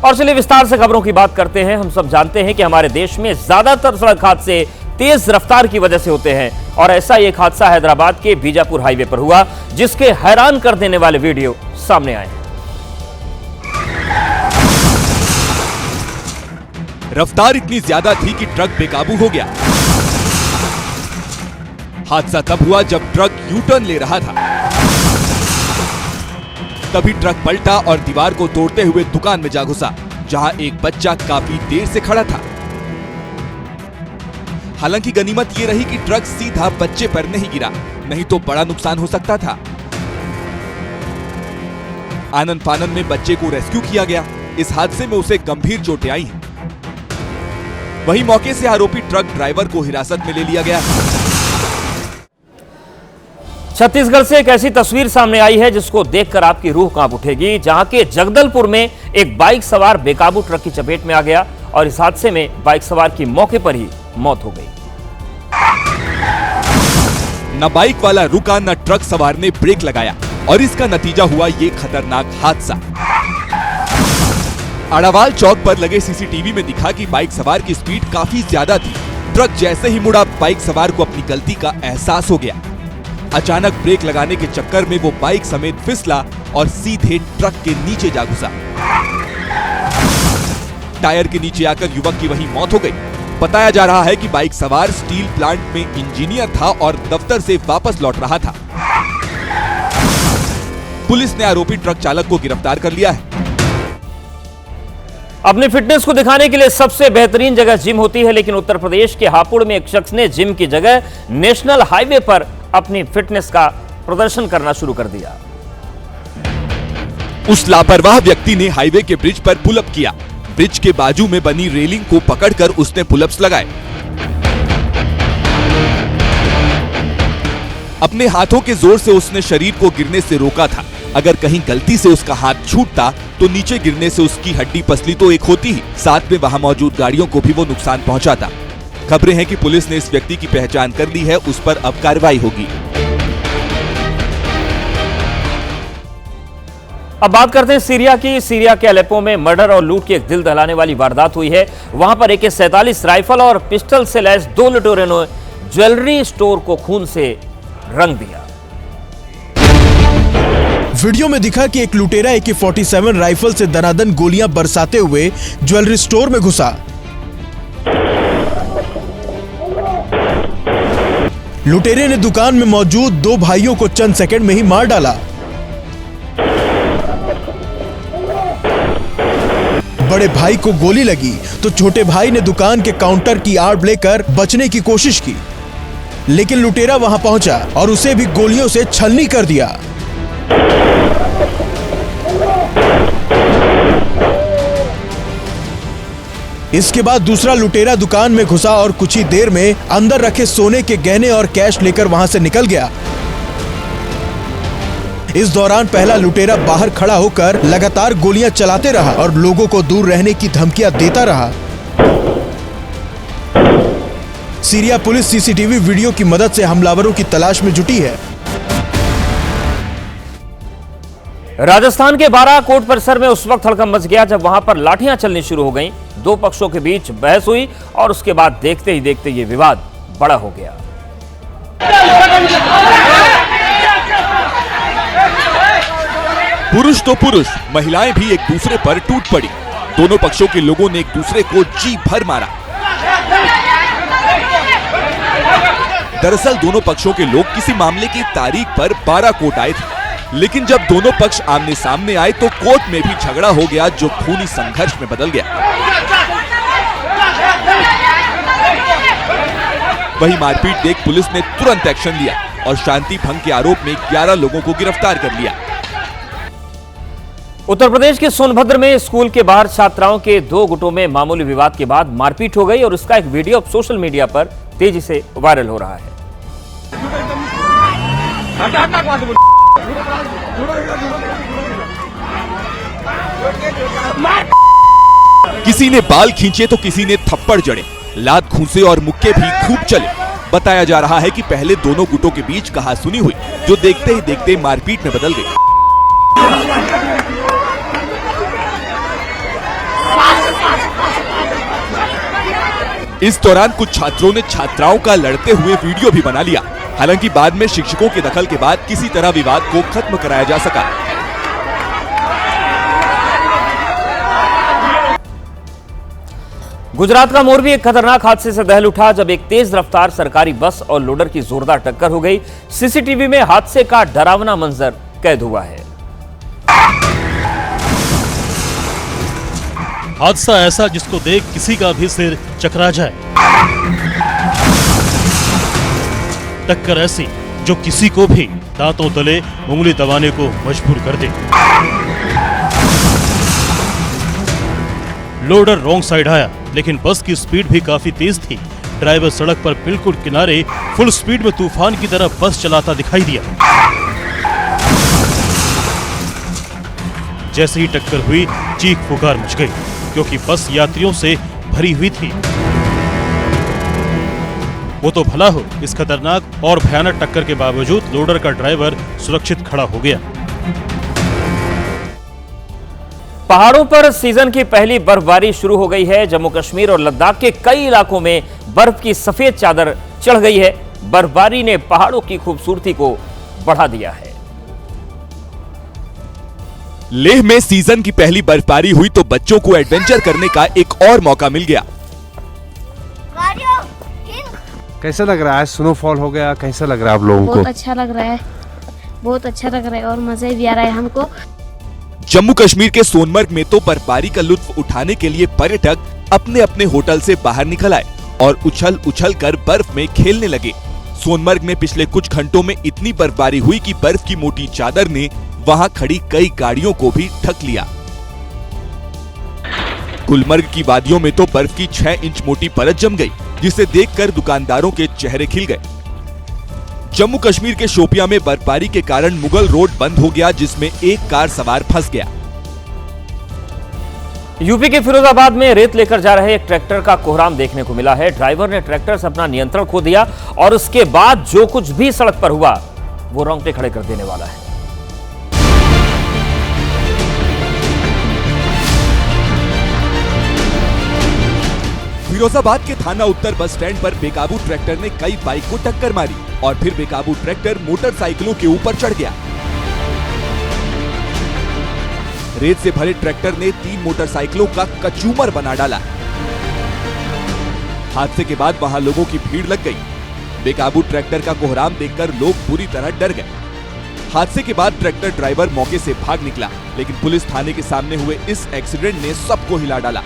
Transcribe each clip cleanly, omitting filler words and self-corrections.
और चलिए विस्तार से खबरों की बात करते हैं। हम सब जानते हैं कि हमारे देश में ज्यादातर सड़क हादसे तेज रफ्तार की वजह से होते हैं और ऐसा एक हादसा हैदराबाद के बीजापुर हाईवे पर हुआ, जिसके हैरान कर देने वाले वीडियो सामने आए हैं। रफ्तार इतनी ज्यादा थी कि ट्रक बेकाबू हो गया। हादसा तब हुआ जब ट्रक यू टर्न ले रहा था। तभी ट्रक पलटा और दीवार को तोड़ते हुए दुकान में जा घुसा, जहां एक बच्चा काफी देर से खड़ा था। हालांकि गनीमत ये रही कि ट्रक सीधा बच्चे पर नहीं गिरा, नहीं तो बड़ा नुकसान हो सकता था। आनन फानन में बच्चे को रेस्क्यू किया गया। इस हादसे में उसे गंभीर चोटें आई हैं। वहीं मौके से आरोपी ट्रक ड्राइवर को हिरासत में ले लिया गया। छत्तीसगढ़ से एक ऐसी तस्वीर सामने आई है जिसको देखकर आपकी रूह कांप उठेगी, जहां के जगदलपुर में एक बाइक सवार बेकाबू ट्रक की चपेट में आ गया और इस हादसे में बाइक सवार की मौके पर ही मौत हो गई। न बाइक वाला रुका, न ट्रक सवार ने ब्रेक लगाया और इसका नतीजा हुआ ये खतरनाक हादसा। अड़ावाल चौक पर लगे सीसीटीवी में दिखा कि बाइक सवार की स्पीड काफी ज्यादा थी। ट्रक जैसे ही मुड़ा, बाइक सवार को अपनी गलती का एहसास हो गया। अचानक ब्रेक लगाने के चक्कर में वो बाइक समेत फिसला और सीधे ट्रक के नीचे जा घुसा। टायर के नीचे आकर युवक की वहीं मौत हो गई। बताया जा रहा है कि बाइक सवार स्टील प्लांट में इंजीनियर था और दफ्तर से वापस लौट रहा था। पुलिस ने आरोपी ट्रक चालक को गिरफ्तार कर लिया है। अपनी फिटनेस को दिखाने के लिए सबसे बेहतरीन जगह जिम होती है, लेकिन उत्तर प्रदेश के हापुड़ में एक शख्स ने जिम की जगह नेशनल हाईवे पर अपनी फिटनेस का प्रदर्शन करना शुरू कर दिया। उस लापरवाह व्यक्ति ने हाईवे के ब्रिज पर पुलअप किया। ब्रिज के बाजू में बनी रेलिंग को पकड़कर उसने पुलअप्स लगाए। अपने हाथों के जोर से उसने शरीर को गिरने से रोका था। अगर कहीं गलती से उसका हाथ छूटता तो नीचे गिरने से उसकी हड्डी पसली तो एक होती ही, साथ में वहां मौजूद गाड़ियों को भी वो नुकसान पहुंचाता। खबरें हैं कि पुलिस ने इस व्यक्ति की पहचान कर ली है, उस पर अब कार्रवाई होगी। अब बात करते हैं सीरिया की। सीरिया के अलेप्पो में मर्डर और लूट की एक दिल दहलाने वाली वारदात हुई है। वहां पर AK-47 राइफल और पिस्टल से लैस 2 लुटेरों ने ज्वेलरी स्टोर को खून से रंग दिया। वीडियो में दिखा कि एक लुटेरा AK-47 राइफल से दनादन गोलियां बरसाते हुए ज्वेलरी स्टोर में घुसा। लुटेरे ने दुकान में मौजूद 2 भाइयों को चंद सेकंड में ही मार डाला। बड़े भाई को गोली लगी तो छोटे भाई ने दुकान के काउंटर की आड़ लेकर बचने की कोशिश की, लेकिन लुटेरा वहां पहुंचा और उसे भी गोलियों से छलनी कर दिया। इसके बाद दूसरा लुटेरा दुकान में घुसा और कुछ ही देर में अंदर रखे सोने के गहने और कैश लेकर वहां से निकल गया। इस दौरान पहला लुटेरा बाहर खड़ा होकर लगातार गोलियां चलाते रहा और लोगों को दूर रहने की धमकियां देता रहा। सीरिया पुलिस CCTV वीडियो की मदद से हमलावरों की तलाश में जुटी है। राजस्थान के बाराकोट परिसर में उस वक्त हड़कंप मच गया जब वहां पर लाठियां चलनी शुरू हो गईं। 2 पक्षों के बीच बहस हुई और उसके बाद देखते ही देखते ये विवाद बड़ा हो गया। पुरुष तो पुरुष, महिलाएं भी एक दूसरे पर टूट पड़ी। दोनों पक्षों के लोगों ने एक दूसरे को जी भर मारा। दरअसल दोनों पक्षों के लोग किसी मामले की तारीख पर बाराकोट आए थे, लेकिन जब दोनों पक्ष आमने सामने आए तो कोर्ट में भी झगड़ा हो गया, जो खूनी संघर्ष में बदल गया। वहीं मारपीट देख पुलिस ने तुरंत एक्शन लिया और शांति भंग के आरोप में 11 लोगों को गिरफ्तार कर लिया। उत्तर प्रदेश के सोनभद्र में स्कूल के बाहर छात्राओं के 2 गुटों में मामूली विवाद के बाद मारपीट हो गई और इसका एक वीडियो अब सोशल मीडिया पर तेजी से वायरल हो रहा है। किसी ने बाल खींचे तो किसी ने थप्पड़ जड़े, लात घूंसे और मुक्के भी खूब चले। बताया जा रहा है कि पहले दोनों गुटों के बीच कहासुनी हुई, जो देखते ही देखते मारपीट में बदल गई। इस दौरान कुछ छात्रों ने छात्राओं का लड़ते हुए वीडियो भी बना लिया। हालांकि बाद में शिक्षकों के दखल के बाद किसी तरह विवाद को खत्म कराया जा सका। गुजरात का मोरबी एक खतरनाक हादसे से दहल उठा जब एक तेज रफ्तार सरकारी बस और लोडर की जोरदार टक्कर हो गई। सीसीटीवी में हादसे का डरावना मंजर कैद हुआ है। हादसा ऐसा जिसको देख किसी का भी सिर चकरा जाए। टक्कर ऐसी जो किसी को भी दांतों तले उंगली दबाने को मजबूर कर दे। लोडर रॉन्ग साइड आया, लेकिन बस की स्पीड भी काफी तेज थी। ड्राइवर सड़क पर बिल्कुल किनारे फुल स्पीड में तूफान की तरह बस चलाता दिखाई दिया। जैसे ही टक्कर हुई, चीख पुकार मच गई, क्योंकि बस यात्रियों से भरी हुई थी। वो तो भला हो, इस खतरनाक और भयानक टक्कर के बावजूद लोडर का ड्राइवर सुरक्षित खड़ा हो गया। पहाड़ों पर सीजन की पहली बर्फबारी शुरू हो गई है। जम्मू कश्मीर और लद्दाख के कई इलाकों में बर्फ की सफेद चादर चढ़ गई है। बर्फबारी ने पहाड़ों की खूबसूरती को बढ़ा दिया है। लेह में सीजन की पहली बर्फबारी हुई तो बच्चों को एडवेंचर करने का एक और मौका मिल गया। कैसा लग रहा है? स्नोफॉल हो गया, कैसा लग रहा है आप लोगों को? बहुत अच्छा लग रहा है, बहुत अच्छा लग रहा है और मजा भी आ रहा है हमको। जम्मू कश्मीर के सोनमर्ग में तो बर्फबारी का लुत्फ उठाने के लिए पर्यटक अपने अपने होटल से बाहर निकल आए और उछल उछल कर बर्फ में खेलने लगे। सोनमर्ग में पिछले कुछ घंटों में इतनी बर्फबारी हुई कि बर्फ की मोटी चादर ने वहां खड़ी कई गाड़ियों को भी ढक लिया। गुलमर्ग की वादियों में तो बर्फ की 6 इंच मोटी परत जम गई, जिसे देखकर दुकानदारों के चेहरे खिल गए। जम्मू कश्मीर के शोपियां में बर्फबारी के कारण मुगल रोड बंद हो गया, जिसमें एक कार सवार फंस गया। यूपी के फिरोजाबाद में रेत लेकर जा रहे एक ट्रैक्टर का कोहराम देखने को मिला है। ड्राइवर ने ट्रैक्टर से अपना नियंत्रण खो दिया और उसके बाद जो कुछ भी सड़क पर हुआ वो रोंगटे खड़े कर देने वाला है। फिरोजाबाद के थाना उत्तर बस स्टैंड पर बेकाबू ट्रैक्टर ने कई बाइक को टक्कर मारी और फिर बेकाबू ट्रैक्टर मोटरसाइकिलों के ऊपर चढ़ गया। रेत से भरे ट्रैक्टर ने 3 मोटरसाइकिलों का कचूमर बना डाला। हादसे के बाद वहां लोगों की भीड़ लग गई। बेकाबू ट्रैक्टर का कोहराम देखकर लोग पूरी तरह डर गए। हादसे के बाद ट्रैक्टर ड्राइवर मौके से भाग निकला, लेकिन पुलिस थाने के सामने हुए इस एक्सीडेंट ने सबको हिला डाला।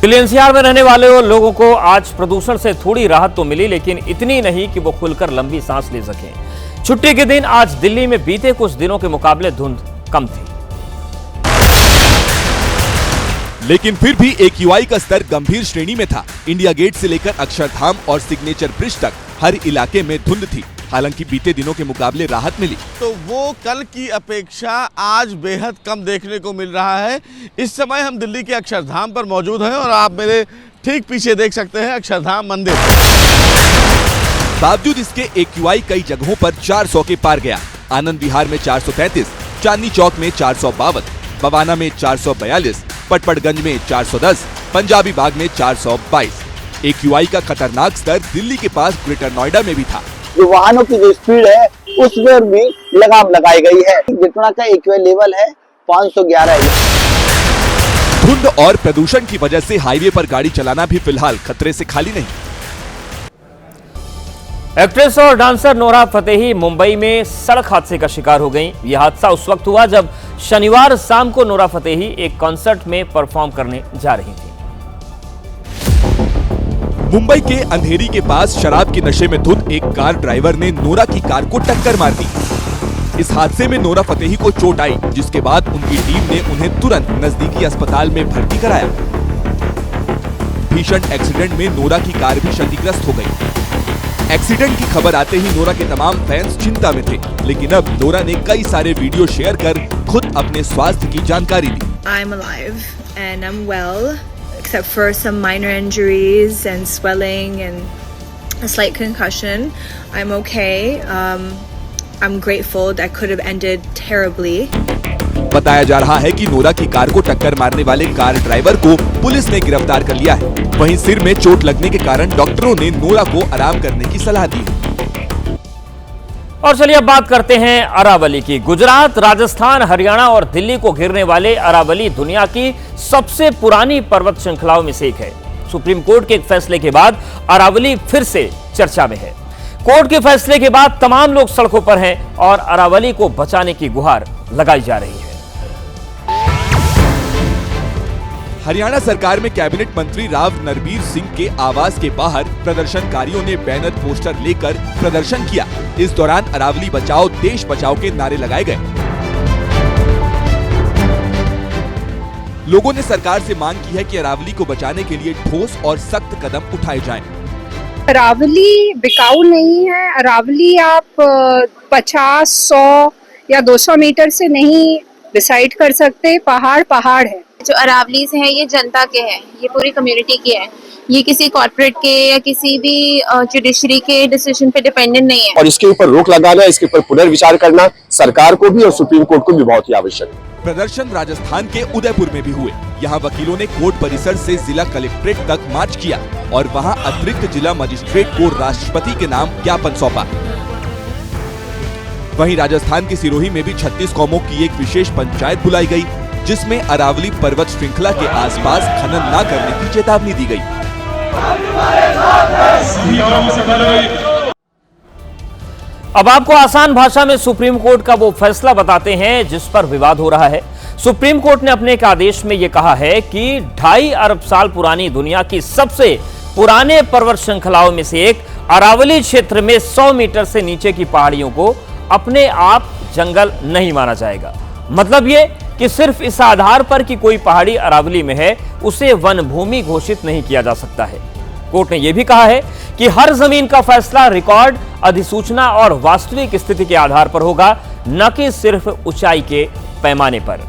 दिल्ली एनसीआर में रहने वाले लोगों को आज प्रदूषण से थोड़ी राहत तो मिली, लेकिन इतनी नहीं कि वो खुलकर लंबी सांस ले सकें। छुट्टी के दिन आज दिल्ली में बीते कुछ दिनों के मुकाबले धुंध कम थी, लेकिन फिर भी AQI का स्तर गंभीर श्रेणी में था। इंडिया गेट से लेकर अक्षरधाम और सिग्नेचर ब्रिज तक हर इलाके में धुंध थी। हालांकि बीते दिनों के मुकाबले राहत मिली, तो वो कल की अपेक्षा आज बेहद कम देखने को मिल रहा है। इस समय हम दिल्ली के अक्षरधाम पर मौजूद हैं और आप मेरे ठीक पीछे देख सकते हैं अक्षरधाम मंदिर। बावजूद इसके AQI कई जगहों पर 400 के पार गया। आनंद विहार में 433, चांदनी चौक में 452, बवाना में 442, पटपड़गंज में 410, पंजाबी बाग में 422। AQI का खतरनाक स्तर दिल्ली के पास ग्रेटर नोएडा में भी था। जो वाहनों की जो स्पीड है उस पर भी लगाम लगाई गई है। जितना का AQI लेवल है 511 है। धुंध और प्रदूषण की वजह से हाईवे पर गाड़ी चलाना भी फिलहाल खतरे से खाली नहीं। एक्ट्रेस और डांसर नोरा फतेही मुंबई में सड़क हादसे का शिकार हो गईं। यह हादसा उस वक्त हुआ जब शनिवार शाम को नोरा फतेही एक कॉन्सर्ट में परफॉर्म करने जा रही थी। मुंबई के अंधेरी के पास शराब के नशे में धुत एक कार ड्राइवर ने नोरा की कार को टक्कर मार दी। इस हादसे में नोरा फतेही को चोट आई, जिसके बाद उनकी टीम ने उन्हें तुरंत नजदीकी अस्पताल में भर्ती कराया। भीषण एक्सीडेंट में नोरा की कार भी क्षतिग्रस्त हो गई। एक्सीडेंट की खबर आते ही नोरा के तमाम फैंस चिंता में थे, लेकिन अब नोरा ने कई सारे वीडियो शेयर कर खुद अपने स्वास्थ्य की जानकारी दी। I'm alive and I'm well, except for some minor injuries and swelling and a slight concussion. I'm okay. I'm grateful that could have ended terribly. बताया जा रहा है कि नोरा की कार को टक्कर मारने वाले कार ड्राइवर को पुलिस ने गिरफ्तार कर लिया है। वहीं सिर में चोट लगने के कारण डॉक्टरों ने नोरा को आराम करने की सलाह दी है। और चलिए अब बात करते हैं अरावली की। गुजरात, राजस्थान, हरियाणा और दिल्ली को घेरने वाले अरावली दुनिया की सबसे पुरानी पर्वत श्रृंखलाओं में से एक है। सुप्रीम कोर्ट के एक फैसले के बाद अरावली फिर से चर्चा में है। कोर्ट के फैसले के बाद तमाम लोग सड़कों पर हैं और अरावली को बचाने की गुहार लगाई जा रही है। हरियाणा सरकार में कैबिनेट मंत्री राव नरबीर सिंह के आवास के बाहर प्रदर्शनकारियों ने बैनर पोस्टर लेकर प्रदर्शन किया। इस दौरान अरावली बचाओ, देश बचाओ के नारे लगाए गए। लोगों ने सरकार से मांग की है कि अरावली को बचाने के लिए ठोस और सख्त कदम उठाए जाएं। अरावली बिकाऊ नहीं है। अरावली आप 50, 100 या 200 मीटर से नहीं डिसाइड कर सकते। पहाड़ पहाड़ है। जो अरावलीज हैं ये जनता के हैं, ये पूरी कम्युनिटी के हैं। ये किसी कॉर्पोरेट के या किसी भी जुडिशरी के डिसीजन पे डिपेंडेंट नहीं है। और इसके ऊपर रोक लगाना, इसके ऊपर पुनर्विचार करना सरकार को भी और सुप्रीम कोर्ट को भी बहुत ही आवश्यक है। प्रदर्शन राजस्थान के उदयपुर में भी हुए। यहाँ वकीलों ने कोर्ट परिसर से जिला कलेक्ट्रेट तक मार्च किया और वहाँ अतिरिक्त जिला मजिस्ट्रेट को राष्ट्रपति के नाम ज्ञापन सौंपा। वहीं राजस्थान के सिरोही में भी 36 कौमों की एक विशेष पंचायत बुलाई गई, जिसमें अरावली पर्वत श्रृंखला के आसपास खनन न करने की चेतावनी दी गई। अब आपको आसान भाषा में सुप्रीम कोर्ट का वो फैसला बताते हैं जिस पर विवाद हो रहा है। सुप्रीम कोर्ट ने अपने एक आदेश में यह कहा है कि 2.5 अरब साल पुरानी दुनिया की सबसे पुराने पर्वत श्रृंखलाओं में से एक अरावली क्षेत्र में 100 मीटर से नीचे की पहाड़ियों को अपने आप जंगल नहीं माना जाएगा। मतलब ये कि सिर्फ इस आधार पर कि कोई पहाड़ी अरावली में है उसे वन भूमि घोषित नहीं किया जा सकता है। कोर्ट ने यह भी कहा है कि हर जमीन का फैसला रिकॉर्ड, अधिसूचना और वास्तविक स्थिति के आधार पर होगा, न कि सिर्फ ऊंचाई के पैमाने पर।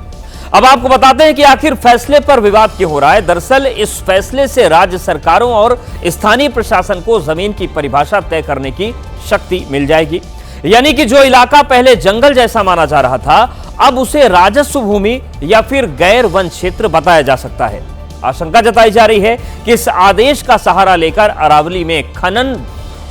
अब आपको बताते हैं कि आखिर फैसले पर विवाद क्यों हो रहा है। दरअसल इस फैसले से राज्य सरकारों और स्थानीय प्रशासन को जमीन की परिभाषा तय करने की शक्ति मिल जाएगी। यानी कि जो इलाका पहले जंगल जैसा माना जा रहा था, अब उसे राजस्व भूमि या फिर गैर वन क्षेत्र बताया जा सकता है। आशंका जताई जा रही है कि इस आदेश का सहारा लेकर अरावली में खनन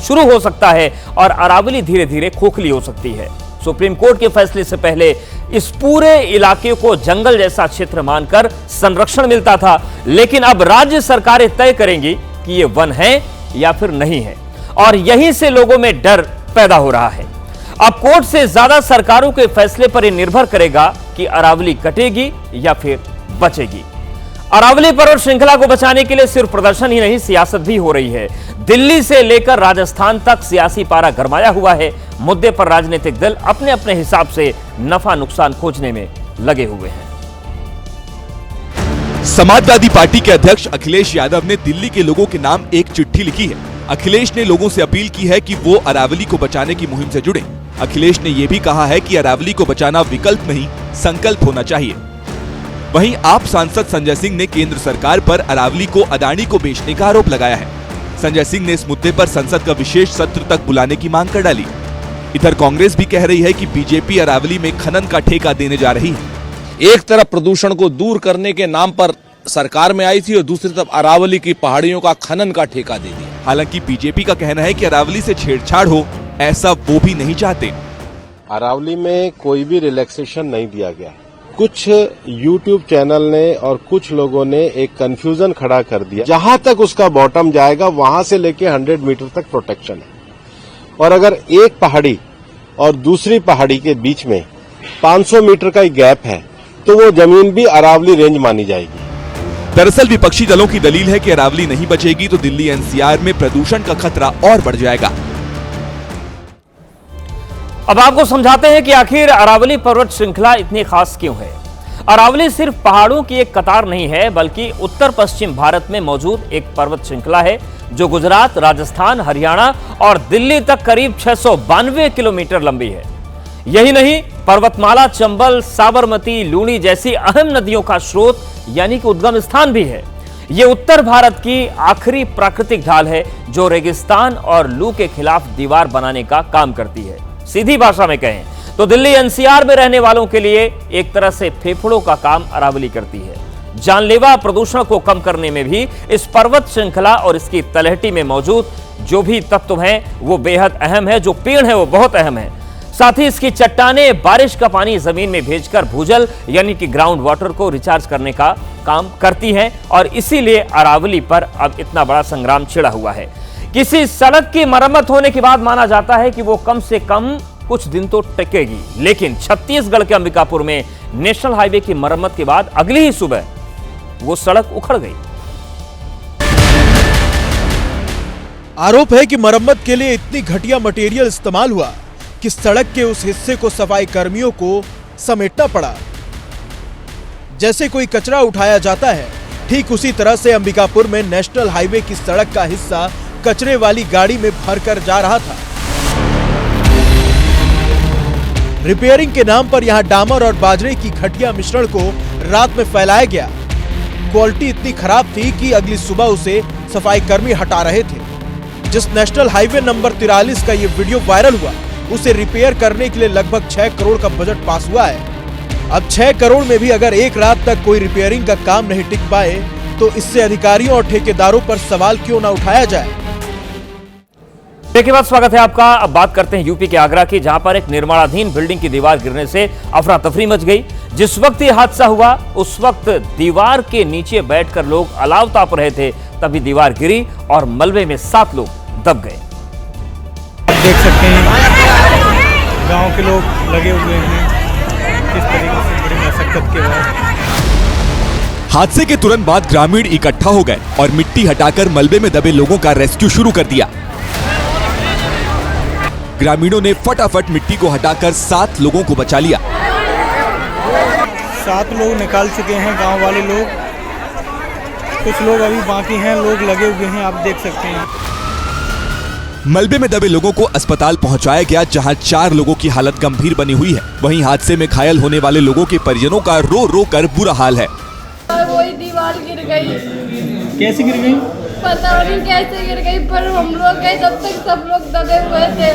शुरू हो सकता है और अरावली धीरे धीरे खोखली हो सकती है। सुप्रीम कोर्ट के फैसले से पहले इस पूरे इलाके को जंगल जैसा क्षेत्र मानकर संरक्षण मिलता था, लेकिन अब राज्य सरकारें तय करेंगी कि ये वन है या फिर नहीं है, और यहीं से लोगों में डर पैदा हो रहा है। अब कोर्ट से ज्यादा सरकारों के फैसले पर यह निर्भर करेगा कि अरावली कटेगी या फिर बचेगी। अरावली पर्वत श्रृंखला को बचाने के लिए सिर्फ प्रदर्शन ही नहीं, सियासत भी हो रही है। दिल्ली से लेकर राजस्थान तक सियासी पारा गरमाया हुआ है। मुद्दे पर राजनीतिक दल अपने अपने हिसाब से नफा नुकसान खोजने में लगे हुए हैं। समाजवादी पार्टी के अध्यक्ष अखिलेश यादव ने दिल्ली के लोगों के नाम एक चिट्ठी लिखी है। अखिलेश ने लोगों से अपील की है कि वो अरावली को बचाने की मुहिम से जुड़े। अखिलेश ने यह भी कहा है कि अरावली को बचाना विकल्प नहीं, संकल्प होना चाहिए। वहीं आप सांसद संजय सिंह ने केंद्र सरकार पर अरावली को अदानी को बेचने का आरोप लगाया है। संजय सिंह ने इस मुद्दे पर संसद का विशेष सत्र तक बुलाने की मांग कर डाली। इधर कांग्रेस भी कह रही है कि बीजेपी अरावली में खनन का ठेका देने जा रही है। एक तरफ प्रदूषण को दूर करने के नाम पर सरकार में आई थी और दूसरी तरफ अरावली की पहाड़ियों का खनन का ठेका दे दिया। हालांकि बीजेपी का कहना है कि अरावली से छेड़छाड़ हो, ऐसा वो भी नहीं चाहते। अरावली में कोई भी रिलैक्सेशन नहीं दिया गया। कुछ YouTube चैनल ने और कुछ लोगों ने एक कंफ्यूजन खड़ा कर दिया। जहां तक उसका बॉटम जाएगा वहां से लेके 100 मीटर तक प्रोटेक्शन है, और अगर एक पहाड़ी और दूसरी पहाड़ी के बीच में 500 मीटर का ही गैप है तो वो जमीन भी अरावली रेंज मानी जाएगी। दरअसल विपक्षी दलों की दलील है कि अरावली नहीं बचेगी तो दिल्ली NCR में प्रदूषण का खतरा और बढ़ जाएगा। अब आपको समझाते हैं कि आखिर अरावली पर्वत श्रृंखला इतनी खास क्यों है। अरावली सिर्फ पहाड़ों की एक कतार नहीं है, बल्कि उत्तर पश्चिम भारत में मौजूद एक पर्वत श्रृंखला है जो गुजरात, राजस्थान, हरियाणा और दिल्ली तक करीब 692 किलोमीटर लंबी है। यही नहीं, पर्वतमाला चंबल, साबरमती, लूनी जैसी अहम नदियों का स्रोत यानी कि उद्गम स्थान भी है। यह उत्तर भारत की आखिरी प्राकृतिक ढाल है जो रेगिस्तान और लू के खिलाफ दीवार बनाने का काम करती है। सीधी भाषा में कहें तो दिल्ली एनसीआर में रहने वालों के लिए एक तरह से फेफड़ों का काम अरावली करती है। जानलेवा प्रदूषण को कम करने में भी इस पर्वत श्रृंखला और इसकी तलहटी में मौजूद जो भी तत्व हैं वो बेहद अहम है। जो पेड़ है वो बहुत अहम है। साथ ही इसकी चट्टानें बारिश का पानी जमीन में भेजकर भूजल यानी कि ग्राउंड वाटर को रिचार्ज करने का काम करती हैं और इसीलिए अरावली पर अब इतना बड़ा संग्राम छिड़ा हुआ है। किसी सड़क की मरम्मत होने के बाद माना जाता है कि वो कम से कम कुछ दिन तो टिकेगी, लेकिन छत्तीसगढ़ के अंबिकापुर में नेशनल हाईवे की मरम्मत के बाद अगली ही सुबह वो सड़क उखड़ गई। आरोप है कि मरम्मत के लिए इतनी घटिया मटेरियल इस्तेमाल हुआ कि सड़क के उस हिस्से को सफाई कर्मियों को समेटना पड़ा। जैसे कोई कचरा उठाया जाता है, ठीक उसी तरह से अंबिकापुर में नेशनल हाईवे की सड़क का हिस्सा कचरे वाली गाड़ी में भरकर जा रहा था। रिपेयरिंग के नाम पर यहां डामर और बाजरे की घटिया मिश्रण को रात में फैलाया गया। क्वालिटी इतनी खराब थी कि अगली सुबह उसे सफाई कर्मी हटा रहे थे। जिस नेशनल हाईवे नंबर 43 का ये वीडियो वायरल हुआ, उसे रिपेयर करने के लिए लगभग 6 करोड़ का बजट पास हुआ है। अब 6 करोड़ में भी अगर एक रात तक कोई रिपेयरिंग का काम नहीं टिक पाए तो इससे अधिकारियों और ठेकेदारों पर सवाल क्यों ना उठाया जाए। के बाद स्वागत है आपका। अब बात करते हैं यूपी के आगरा की, जहां पर एक निर्माणाधीन बिल्डिंग की दीवार गिरने से अफरा तफरी मच गई। जिस वक्त यह हादसा हुआ उस वक्त दीवार के नीचे बैठकर लोग अलाव ताप रहे थे, तभी दीवार गिरी और मलबे में 7 लोग दब गए। आप देख सकते हैं गांव के लोग लगे हुए हैं किस तरीके से बड़ी मशक्कत के बाद। हादसे के तुरंत बाद ग्रामीण इकट्ठा हो गए और मिट्टी हटाकर मलबे में दबे लोगों का रेस्क्यू शुरू कर दिया। ग्रामीणों ने फटाफट मिट्टी को हटाकर 7 लोगों को बचा लिया। 7 लोग निकाल चुके हैं गांव वाले लोग, कुछ लोग अभी बाकी हैं, लोग लगे हुए हैं, आप देख सकते हैं। मलबे में दबे लोगों को अस्पताल पहुंचाया गया, जहां 4 लोगों की हालत गंभीर बनी हुई है। वहीं हादसे में घायल होने वाले लोगों के परिजनों का रो रो कर बुरा हाल है। वही दीवार गिर गई। कैसे गिर गई? पता नहीं कैसे गिर गई, पर हम लोग गए तब तक सब लोग दबे हुए थे।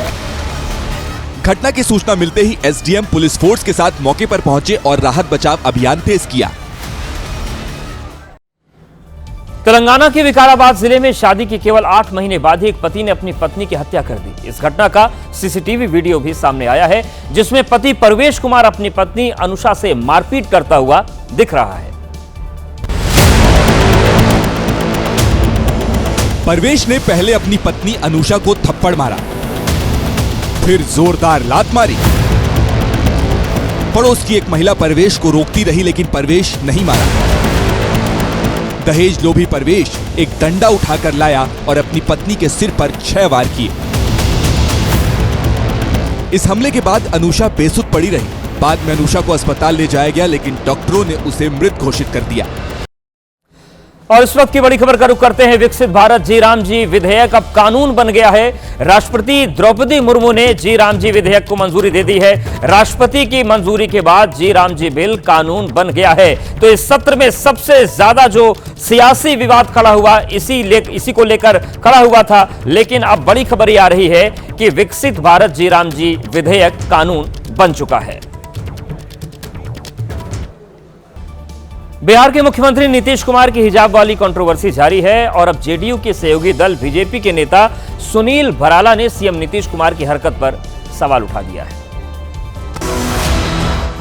घटना की सूचना मिलते ही एसडीएम पुलिस फोर्स के साथ मौके पर पहुंचे और राहत बचाव अभियान तेज किया। तेलंगाना के विकाराबाद जिले में शादी के केवल 8 महीने बाद ही एक पति ने अपनी पत्नी की हत्या कर दी। इस घटना का सीसीटीवी वीडियो भी सामने आया है, जिसमें पति परवेश कुमार अपनी पत्नी अनुषा से मारपीट करता हुआ दिख रहा है। परवेश ने पहले अपनी पत्नी अनुषा को थप्पड़ मारा, फिर जोरदार लात मारी। पड़ोस की एक महिला परवेश को रोकती रही, लेकिन परवेश नहीं मारा। दहेज लोभी परवेश एक डंडा उठाकर लाया और अपनी पत्नी के सिर पर 6 वार किए। इस हमले के बाद अनुषा बेसुध पड़ी रही। बाद में अनुषा को अस्पताल ले जाया गया, लेकिन डॉक्टरों ने उसे मृत घोषित कर दिया। और इस वक्त की बड़ी खबर का रुख करते हैं। विकसित भारत जी राम जी विधेयक अब कानून बन गया है। राष्ट्रपति द्रौपदी मुर्मू ने जी राम जी विधेयक को मंजूरी दे दी है। राष्ट्रपति की मंजूरी के बाद जी राम जी बिल कानून बन गया है। तो इस सत्र में सबसे ज्यादा जो सियासी विवाद खड़ा हुआ इसी को लेकर खड़ा हुआ था, लेकिन अब बड़ी खबर ये आ रही है कि विकसित भारत जी राम जी विधेयक कानून बन चुका है। बिहार के मुख्यमंत्री नीतीश कुमार की हिजाब वाली कंट्रोवर्सी जारी है और अब जेडीयू के सहयोगी दल बीजेपी के नेता सुनील भराला ने सीएम नीतीश कुमार की हरकत पर सवाल उठा दिया है।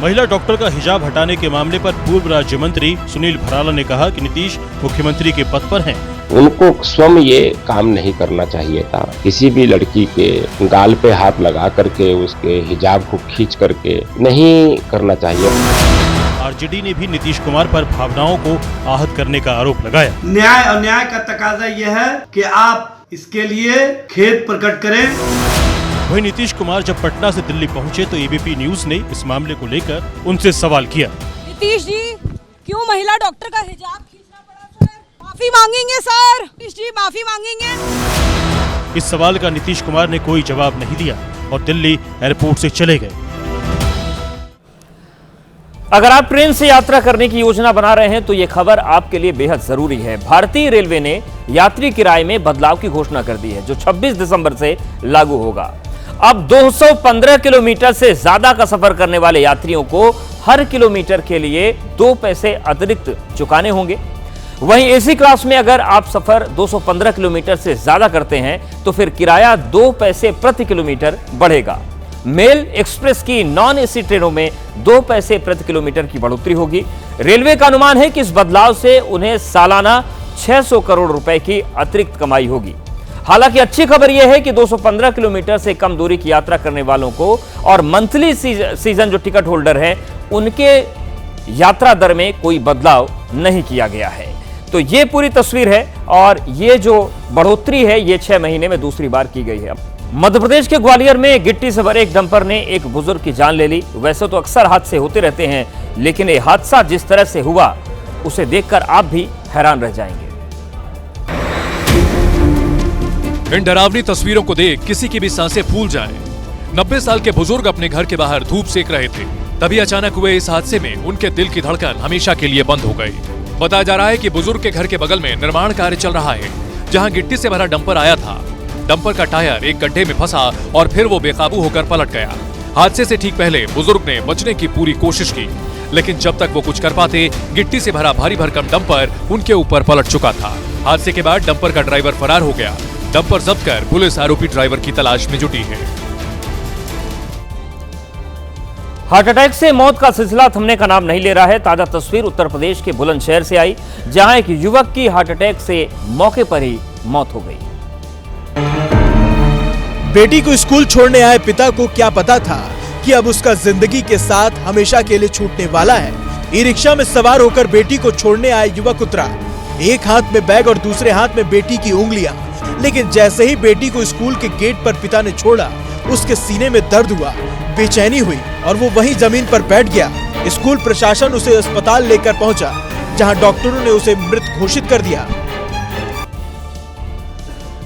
महिला डॉक्टर का हिजाब हटाने के मामले पर पूर्व राज्य मंत्री सुनील भराला ने कहा कि नीतीश मुख्यमंत्री के पद पर हैं। उनको स्वयं ये काम नहीं करना चाहिए था। किसी भी लड़की के गाल पे हाथ लगा करके उसके हिजाब को खींच करके नहीं करना चाहिए। आरजेडी ने भी नीतीश कुमार पर भावनाओं को आहत करने का आरोप लगाया। न्याय और न्याय का तकाजा यह है कि आप इसके लिए खेद प्रकट करें। वहीं नीतीश कुमार जब पटना से दिल्ली पहुंचे तो एबीपी न्यूज ने इस मामले को लेकर उनसे सवाल किया। नीतीश जी, क्यों महिला डॉक्टर का हिजाब खींचना पड़ा सर? माफी मांगेंगे सर? नीतीश जी माफी मांगेंगे? इस सवाल का नीतीश कुमार ने कोई जवाब नहीं दिया और दिल्ली एयरपोर्ट से चले गए। अगर आप ट्रेन से यात्रा करने की योजना बना रहे हैं तो यह खबर आपके लिए बेहद जरूरी है। भारतीय रेलवे ने यात्री किराए में बदलाव की घोषणा कर दी है, जो 26 दिसंबर से लागू होगा। अब 215 किलोमीटर से ज्यादा का सफर करने वाले यात्रियों को हर किलोमीटर के लिए 2 पैसे अतिरिक्त चुकाने होंगे। वहीं एसी क्लास में अगर आप सफर 215 किलोमीटर से ज्यादा करते हैं तो फिर किराया 2 पैसे प्रति किलोमीटर बढ़ेगा। मेल एक्सप्रेस की नॉन एसी ट्रेनों में 2 पैसे प्रति किलोमीटर की बढ़ोतरी होगी। रेलवे का अनुमान है कि इस बदलाव से उन्हें सालाना 600 करोड़ रुपए की अतिरिक्त कमाई होगी। हालांकि अच्छी खबर यह है कि 215 किलोमीटर से कम दूरी की यात्रा करने वालों को और मंथली सीजन जो टिकट होल्डर हैं उनके यात्रा दर में कोई बदलाव नहीं किया गया है। तो ये पूरी तस्वीर है और ये जो बढ़ोतरी है ये 6 महीने में दूसरी बार की गई है। मध्य प्रदेश के ग्वालियर में गिट्टी से भरे एक डंपर ने एक बुजुर्ग की जान ले ली। वैसे तो अक्सर हादसे होते रहते हैं, लेकिन ये हादसा जिस तरह से हुआ उसे देखकर आप भी हैरान रह जाएंगे। इन डरावनी तस्वीरों को देख किसी की भी सांसें फूल जाएं। 90 साल के बुजुर्ग अपने घर के बाहर धूप सेक रहे थे, तभी अचानक हुए इस हादसे में उनके दिल की धड़कन हमेशा के लिए बंद हो गई। बताया जा रहा है कि बुजुर्ग के घर के बगल में निर्माण कार्य चल रहा है, जहां गिट्टी से भरा डंपर आया था। डंपर का टायर एक गड्ढे में फंसा और फिर वो बेकाबू होकर पलट गया। हादसे से ठीक पहले बुजुर्ग ने बचने की पूरी कोशिश की, लेकिन जब तक वो कुछ कर पाते, गिट्टी से भरा भारी भरकम डंपर उनके ऊपर पलट चुका था। हादसे के बाद डंपर का ड्राइवर फरार हो गया। डंपर जब्त कर पुलिस आरोपी ड्राइवर की तलाश में जुटी है। हार्ट अटैक से मौत का सिलसिला थमने का नाम नहीं ले रहा है। ताजा तस्वीर उत्तर प्रदेश के बुलंदशहर से आई, जहां एक युवक की हार्ट अटैक से मौके पर ही मौत हो गई। बेटी को स्कूल छोड़ने आए पिता को क्या पता था कि अब उसका जिंदगी के साथ हमेशा के लिए छूटने वाला है। ई रिक्शा में सवार होकर बेटी को छोड़ने आए युवक उतरा, एक हाथ में बैग और दूसरे हाथ में बेटी की उंगलियां। लेकिन जैसे ही बेटी को स्कूल के गेट पर पिता ने छोड़ा, उसके सीने में दर्द हुआ, बेचैनी हुई और वो वहीं जमीन पर बैठ गया। स्कूल प्रशासन उसे अस्पताल लेकर पहुंचा, जहां डॉक्टरों ने उसे मृत घोषित कर दिया।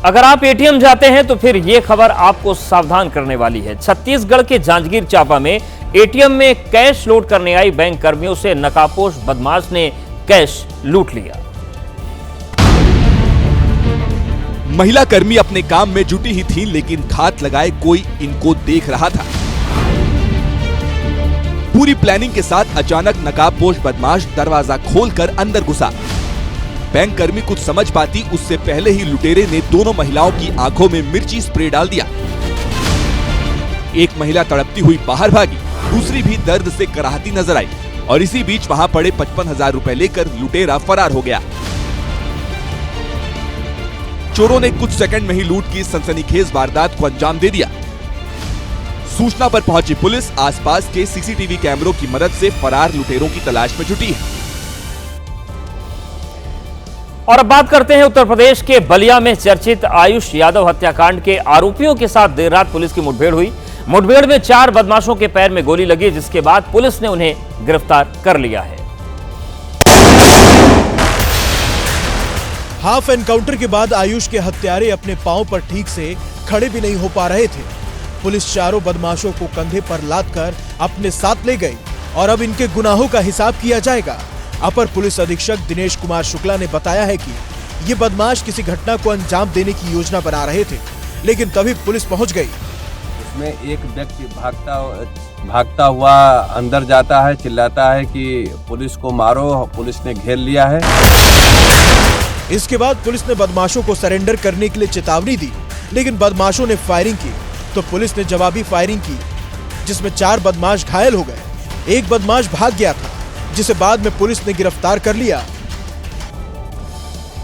अगर आप एटीएम जाते हैं तो फिर यह खबर आपको सावधान करने वाली है। छत्तीसगढ़ के जांजगीर चांपा में एटीएम में कैश लोड करने आई बैंक कर्मियों से नकाबपोश बदमाश ने कैश लूट लिया। महिला कर्मी अपने काम में जुटी ही थी, लेकिन घात लगाए कोई इनको देख रहा था। पूरी प्लानिंग के साथ अचानक नकाबपोश बदमाश दरवाजा खोलकर अंदर घुसा। बैंक कर्मी कुछ समझ पाती उससे पहले ही लुटेरे ने दोनों महिलाओं की आंखों में मिर्ची स्प्रे डाल दिया। एक महिला तड़पती हुई बाहर भागी, दूसरी भी दर्द से कराहती नजर आई और इसी बीच वहां पड़े 55,000 रुपए लेकर लुटेरा फरार हो गया। चोरों ने कुछ सेकंड में ही लूट की सनसनीखेज वारदात को अंजाम दे दिया। सूचना पर पहुंची पुलिस आसपास के सीसीटीवी कैमरों की मदद से फरार लुटेरों की तलाश में जुटी है। और अब बात करते हैं उत्तर प्रदेश के बलिया में चर्चित आयुष यादव हत्याकांड के आरोपियों के साथ देर रात पुलिस की मुठभेड़ हुई। मुठभेड़ में 4 बदमाशों के पैर में गोली लगी, जिसके बाद पुलिस ने उन्हें गिरफ्तार कर लिया है। हाफ एनकाउंटर के बाद आयुष के हत्यारे अपने पांव पर ठीक से खड़े भी नहीं हो पा रहे थे। पुलिस चारों बदमाशों को कंधे पर लादकर अपने साथ ले गई और अब इनके गुनाहों का हिसाब किया जाएगा। अपर पुलिस अधीक्षक दिनेश कुमार शुक्ला ने बताया है कि ये बदमाश किसी घटना को अंजाम देने की योजना बना रहे थे, लेकिन तभी पुलिस पहुंच गई। इसमें एक व्यक्ति भागता हुआ अंदर जाता है, चिल्लाता है कि पुलिस को मारो, पुलिस ने घेर लिया है। इसके बाद पुलिस ने बदमाशों को सरेंडर करने के लिए चेतावनी दी, लेकिन बदमाशों ने फायरिंग की तो पुलिस ने जवाबी फायरिंग की, जिसमें 4 बदमाश घायल हो गए। एक बदमाश भाग गया था, जिसे बाद में पुलिस ने गिरफ्तार कर लिया।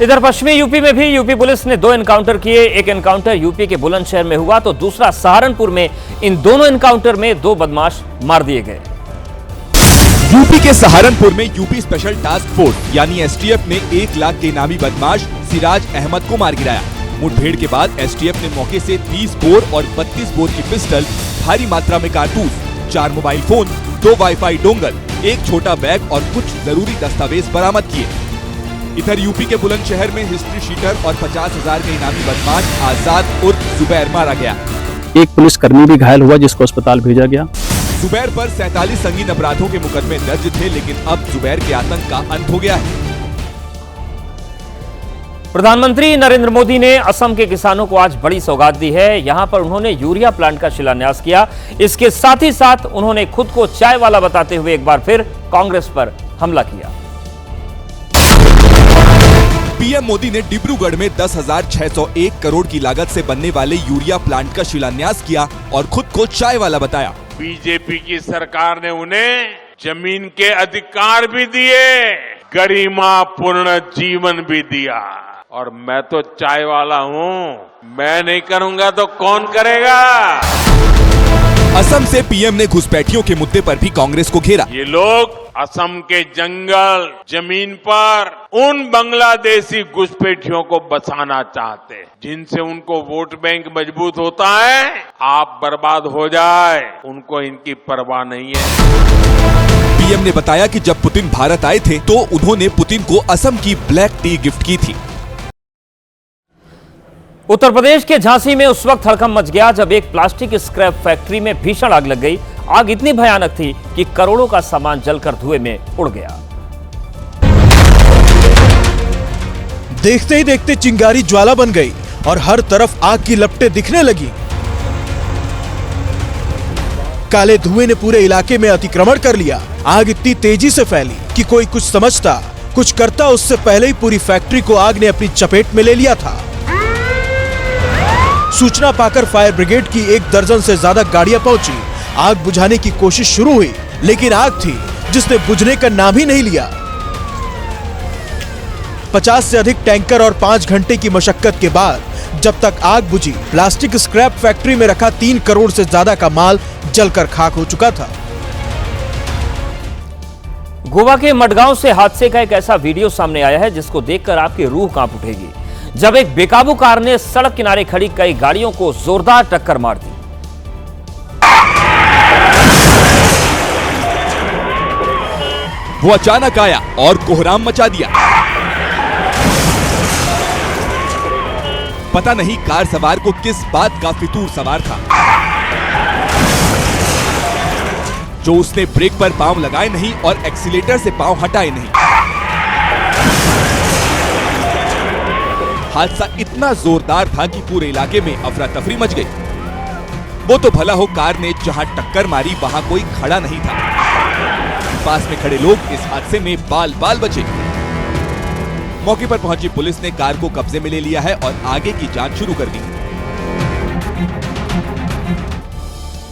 इधर पश्चिमी यूपी में भी यूपी पुलिस ने 2 एनकाउंटर किए। एक एनकाउंटर यूपी के बुलंदशहर में हुआ तो दूसरा सहारनपुर में। इन दोनों एनकाउंटर में 2 बदमाश मार दिए गए। यूपी के सहारनपुर में यूपी स्पेशल टास्क फोर्स यानी एसटीएफ ने 1 लाख के इनामी बदमाश सिराज अहमद को मार गिराया। मुठभेड़ के बाद एसटीएफ ने मौके से 30 बोर और 32 बोर की पिस्टल, भारी मात्रा में कारतूस, 4 मोबाइल फोन, 2 वाईफाई डोंगल, एक छोटा बैग और कुछ जरूरी दस्तावेज बरामद किए। इधर यूपी के बुलंदशहर में हिस्ट्री शीटर और 50,000 के इनामी बदमाश आजाद उर्फ जुबैर मारा गया। एक पुलिसकर्मी भी घायल हुआ, जिसको अस्पताल भेजा गया। जुबैर पर 47 संगीन अपराधों के मुकदमे दर्ज थे, लेकिन अब जुबैर के आतंक का अंत हो गया है। प्रधानमंत्री नरेंद्र मोदी ने असम के किसानों को आज बड़ी सौगात दी है। यहां पर उन्होंने यूरिया प्लांट का शिलान्यास किया। इसके साथ ही साथ उन्होंने खुद को चाय वाला बताते हुए एक बार फिर कांग्रेस पर हमला किया। पीएम मोदी ने डिब्रूगढ़ में 10,601 करोड़ की लागत से बनने वाले यूरिया प्लांट का शिलान्यास किया और खुद को चाय वाला बताया। बीजेपी की सरकार ने उन्हें जमीन के अधिकार भी दिए, गरिमापूर्ण जीवन भी दिया, और मैं तो चाय वाला हूं। मैं नहीं करूंगा तो कौन करेगा? असम से पीएम ने घुसपैठियों के मुद्दे पर भी कांग्रेस को घेरा। ये लोग असम के जंगल जमीन पर उन बांग्लादेशी घुसपैठियों को बसाना चाहते हैं, जिनसे उनको वोट बैंक मजबूत होता है। आप बर्बाद हो जाए, उनको इनकी परवाह नहीं है। पीएम ने बताया कि जब पुतिन भारत आए थे तो उन्होंने पुतिन को असम की ब्लैक टी गिफ्ट की थी। उत्तर प्रदेश के झांसी में उस वक्त हड़कंप मच गया जब एक प्लास्टिक स्क्रैप फैक्ट्री में भीषण आग लग गई। आग इतनी भयानक थी कि करोड़ों का सामान जलकर धुएं में उड़ गया। देखते ही देखते चिंगारी ज्वाला बन गई और हर तरफ आग की लपटें दिखने लगी। काले धुएं ने पूरे इलाके में अतिक्रमण कर लिया। आग इतनी तेजी से फैली कि कोई कुछ समझता, कुछ करता उससे पहले ही पूरी फैक्ट्री को आग ने अपनी चपेट में ले लिया था। सूचना पाकर फायर ब्रिगेड की 1 दर्जन से ज्यादा गाड़ियां पहुंची। आग बुझाने की कोशिश शुरू हुई, लेकिन आग थी जिसने बुझने का नाम ही नहीं लिया। 50 से अधिक टैंकर और 5 घंटे की मशक्कत के बाद जब तक आग बुझी, प्लास्टिक स्क्रैप फैक्ट्री में रखा 3 करोड़ से ज्यादा का माल जलकर खाक हो चुका था। गोवा के मडगांव से हादसे का एक ऐसा वीडियो सामने आया है जिसको देखकर आपकी रूह कांप उठेगी, जब एक बेकाबू कार ने सड़क किनारे खड़ी कई गाड़ियों को जोरदार टक्कर मार दी। वो अचानक आया और कोहराम मचा दिया। पता नहीं कार सवार को किस बात का फितूर सवार था, जो उसने ब्रेक पर पांव लगाए नहीं और एक्सीलेटर से पांव हटाए नहीं। हादसा इतना जोरदार था कि पूरे इलाके में अफरा तफरी मच गई। वो तो भला हो कार ने जहां टक्कर मारी वहां कोई खड़ा नहीं था। पास में खड़े लोग इस हादसे में बाल बाल बचे। मौके पर पहुंची पुलिस ने कार को कब्जे में ले लिया है और आगे की जांच शुरू कर दी।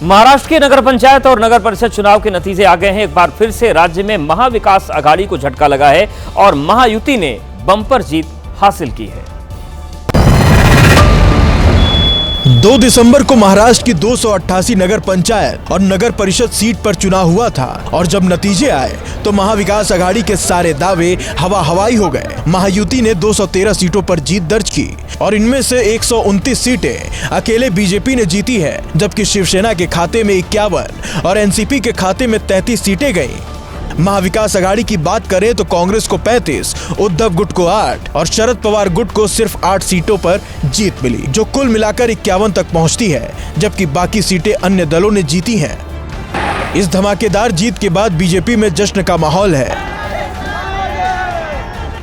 महाराष्ट्र के नगर पंचायत और नगर परिषद चुनाव के नतीजे आ गए हैं। एक बार फिर से राज्य में महाविकास आघाड़ी को झटका लगा है और महायुति ने बम्पर जीत हासिल की है। 2 दिसंबर को महाराष्ट्र की 288 नगर पंचायत और नगर परिषद सीट पर चुनाव हुआ था और जब नतीजे आए तो महाविकास आघाड़ी के सारे दावे हवा हवाई हो गए। महायुति ने 213 सीटों पर जीत दर्ज की और इनमें से 129 सीटें अकेले बीजेपी ने जीती है, जबकि शिवसेना के खाते में 51 और एनसीपी के खाते में 33 सीटें गई। महाविकास आघाड़ी की बात करें तो कांग्रेस को 35, उद्धव गुट को 8 और शरद पवार गुट को सिर्फ 8 सीटों पर जीत मिली, जो कुल मिलाकर 51 तक पहुंचती है, जबकि बाकी सीटें अन्य दलों ने जीती हैं। इस धमाकेदार जीत के बाद बीजेपी में जश्न का माहौल है,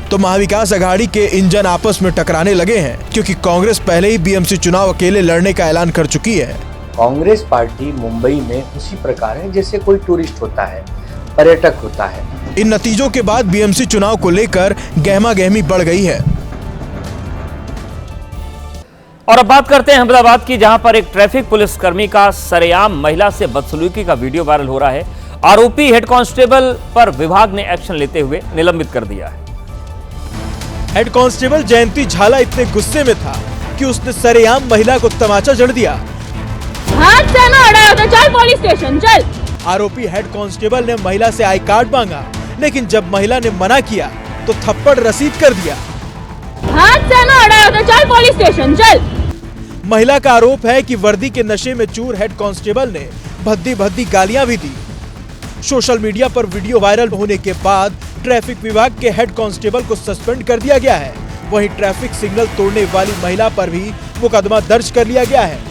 तो महाविकास आघाड़ी के इंजन आपस में टकराने लगे हैं, क्योंकि कांग्रेस पहले ही बीएमसी चुनाव अकेले लड़ने का ऐलान कर चुकी है। कांग्रेस पार्टी मुंबई में उसी प्रकार है जैसे कोई टूरिस्ट होता है, पर्यटक होता है। इन नतीजों के बाद बीएमसी चुनाव को लेकर गहमा गहमी बढ़ गई है। और अब बात करते हैं अहमदाबाद की, जहां पर एक ट्रैफिक पुलिसकर्मी का सरेआम महिला से बदसलूकी का वीडियो वायरल हो रहा है। आरोपी हेड कांस्टेबल पर विभाग ने एक्शन लेते हुए निलंबित कर दिया है। हेड कांस्टेबल जयंती झाला इतने गुस्से में था कि उसने सरेआम महिला को तमाचा जड़ दिया। हाथ से ना हटाओ तो चल पुलिस स्टेशन चल। आरोपी हेड कांस्टेबल ने महिला से आई कार्ड मांगा, लेकिन जब महिला ने मना किया तो थप्पड़ रसीद कर दिया। हाथ से ना हटाओ तो चल पुलिस स्टेशन चल। महिला का आरोप है कि वर्दी के नशे में चूर हेड कांस्टेबल ने भद्दी भद्दी गालियां भी दी। सोशल मीडिया पर वीडियो वायरल होने के बाद ट्रैफिक विभाग के हेड कांस्टेबल को सस्पेंड कर दिया गया है। वहीं ट्रैफिक सिग्नल तोड़ने वाली महिला पर भी मुकदमा दर्ज कर लिया गया है।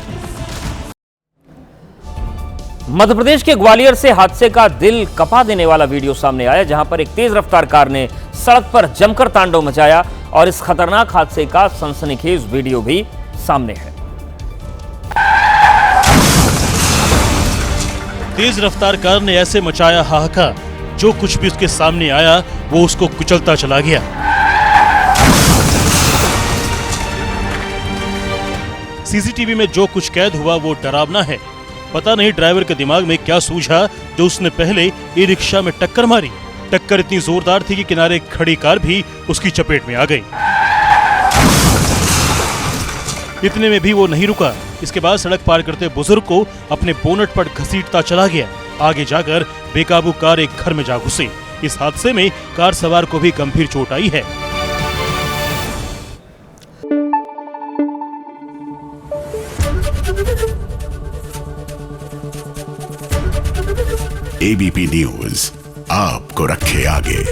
मध्य प्रदेश के ग्वालियर से हादसे का दिल कपा देने वाला वीडियो सामने आया, जहां पर एक तेज रफ्तार कार ने सड़क पर जमकर तांडव मचाया और इस खतरनाक हादसे का सनसनीखेज वीडियो भी सामने है। तेज रफ्तार कार ने ऐसे मचाया हाहाकार, जो कुछ भी उसके सामने आया वो उसको कुचलता चला गया। सीसीटीवी में जो कुछ कैद हुआ वो डरावना है। पता नहीं ड्राइवर के दिमाग में क्या सूझा जो उसने पहले ई रिक्शा में टक्कर मारी। टक्कर इतनी जोरदार थी कि किनारे खड़ी कार भी उसकी चपेट में आ गई। इतने में भी वो नहीं रुका। इसके बाद सड़क पार करते बुजुर्ग को अपने बोनट पर घसीटता चला गया। आगे जाकर बेकाबू कार एक घर में जा घुसी। इस हादसे में कार सवार को भी गंभीर चोट आई है। एबीपी न्यूज आपको रखे आगे।